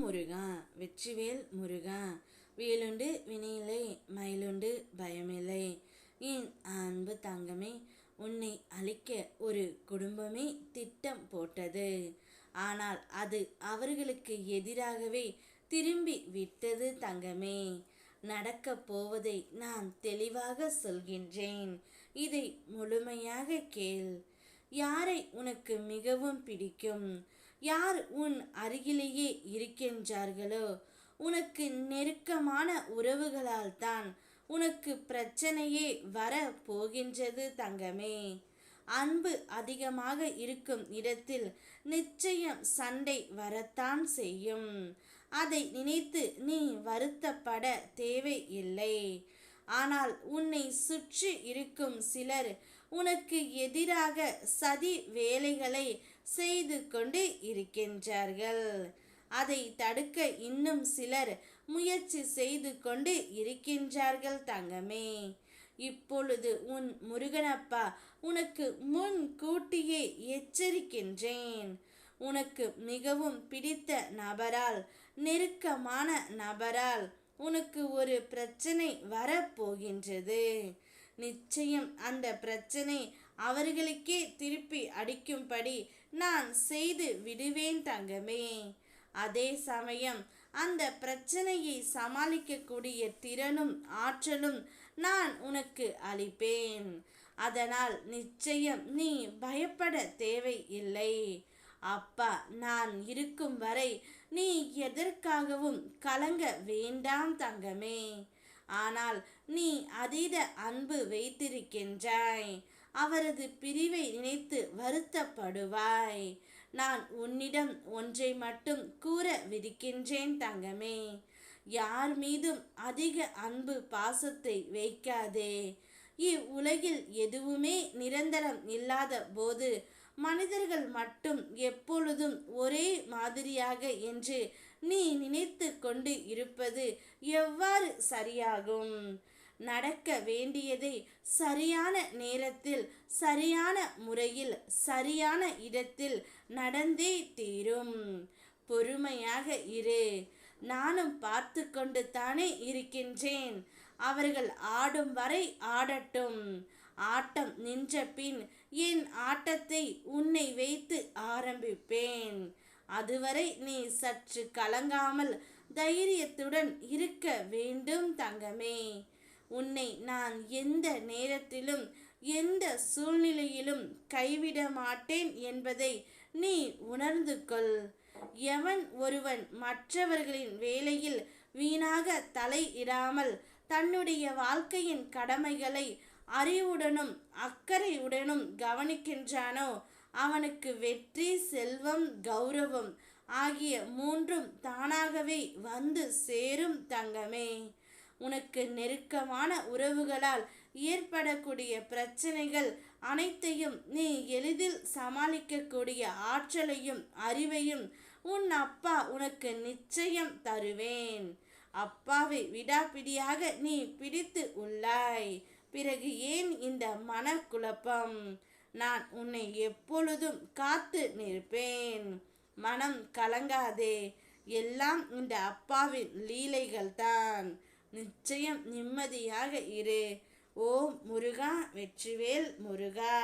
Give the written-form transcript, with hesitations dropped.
முருகா, வெற்றிவேல் முருகா. வேலுண்டு வினையில்லை, மயிலுண்டு பயமில்லை. என் அன்பு தங்கமே, உன்னை அழிக்க ஒரு குடும்பமே திட்டம் போட்டது. ஆனால் அது அவர்களுக்கு எதிராகவே திரும்பி விட்டது தங்கமே. நடக்கப் போவதை நான் தெளிவாக சொல்கின்றேன். இதை முழுமையாக கேள். யாரை உனக்கு மிகவும் பிடிக்கும், யார் உன் அருகிலேயே இருக்கின்றார்களோ, உனக்கு நெருக்கமான உறவுகளால் தான் உனக்கு பிரச்சனையே வர போகின்றது தங்கமே. அன்பு அதிகமாக இருக்கும் இடத்தில் நிச்சயம் சண்டை வரத்தான் செய்யும். அதை நினைத்து நீ வருத்தப்பட தேவையில்லை. ஆனால் உன்னை சுற்றி இருக்கும் சிலர் உனக்கு எதிராக சதி வேலைகளை செய்து கொண்டு இருக்கின்றார்கள். அதை தடுக்க இன்னும் சிலர் முயற்சி செய்து கொண்டு இருக்கின்றார்கள் தங்கமே. இப்பொழுது உன் முருகனப்பா உனக்கு முன் கூட்டியே எச்சரிக்கின்றேன். உனக்கு மிகவும் பிடித்த நபரால், நெருக்கமான நபரால் உனக்கு ஒரு பிரச்சனை வரப்போகின்றது. நிச்சயம் அந்த பிரச்சனை அவர்களுக்கே திருப்பி அடிக்கும்படி நான் செய்து விடுவேன் தங்கமே. அதே சமயம் அந்த பிரச்சனையை சமாளிக்கக்கூடிய திறனும் ஆற்றலும் நான் உனக்கு அளிப்பேன். அதனால் நிச்சயம் நீ பயப்பட தேவையில்லை. அப்பா நான் இருக்கும் வரை நீ எதற்காகவும் கலங்க வேண்டாம் தங்கமே. ஆனால் நீ அதீத அன்பு வைத்திருக்கின்றாய். அவரது பிரிவை நினைத்து வருத்தப்படுவாய். நான் உன்னிடம் ஒன்றை மட்டும் கூற விருக்கின்றேன் தங்கமே. யார் மீதும் அதிக அன்பு பாசத்தை வைக்காதே. இவ்வுலகில் எதுவுமே நிரந்தரம் இல்லாத போது மனிதர்கள் மட்டும் எப்பொழுதும் ஒரே மாதிரியாக என்று நீ நினைத்து கொண்டு இருப்பது எவ்வாறு சரியாகும்? நடக்க வேண்டியதை சரியான நேரத்தில், சரியான முறையில், சரியான இடத்தில் நடந்தே தீரும். பொறுமையாக இரு. நானும் பார்த்து கொண்டு தானே இருக்கின்றேன். அவர்கள் ஆடும் வரை ஆடட்டும். ஆட்டம் நின்ற பின் என் ஆட்டத்தை உன்னை வைத்து ஆரம்பிப்பேன். அதுவரை நீ சற்று கலங்காமல் தைரியத்துடன் இருக்க வேண்டும் தங்கமே. உன்னை நான் எந்த நேரத்திலும் எந்த சூழ்நிலையிலும் கைவிட மாட்டேன் என்பதை நீ உணர்ந்து கொள். எவன் ஒருவன் மற்றவர்களின் வேலையில் வீணாக தலையிடாமல் தன்னுடைய வாழ்க்கையின் கடமைகளை அறிவுடனும் அக்கறையுடனும் கவனிக்கின்றானோ அவனுக்கு வெற்றி, செல்வம், கௌரவம் ஆகிய மூன்றும் தானாகவே வந்து சேரும் தங்கமே. உனக்கு நெருக்கமான உறவுகளால் ஏற்படக்கூடிய பிரச்சனைகள் அனைத்தையும் நீ எளிதில் சமாளிக்கக்கூடிய ஆற்றலையும் அறிவையும் உன் அப்பா உனக்கு நிச்சயம் தருவேன். அப்பாவை விடாப்பிடியாக நீ பிடித்து உள்ளாய். பிறகு ஏன் இந்த மனக்குழப்பம்? நான் உன்னை எப்பொழுதும் காத்து நிற்பேன். மனம் கலங்காதே. எல்லாம் இந்த அப்பாவின் லீலைகள் தான். நிச்சயம் நிம்மதியாக இரு. ஓம் முருகா, வெற்றிவேல் முருகா.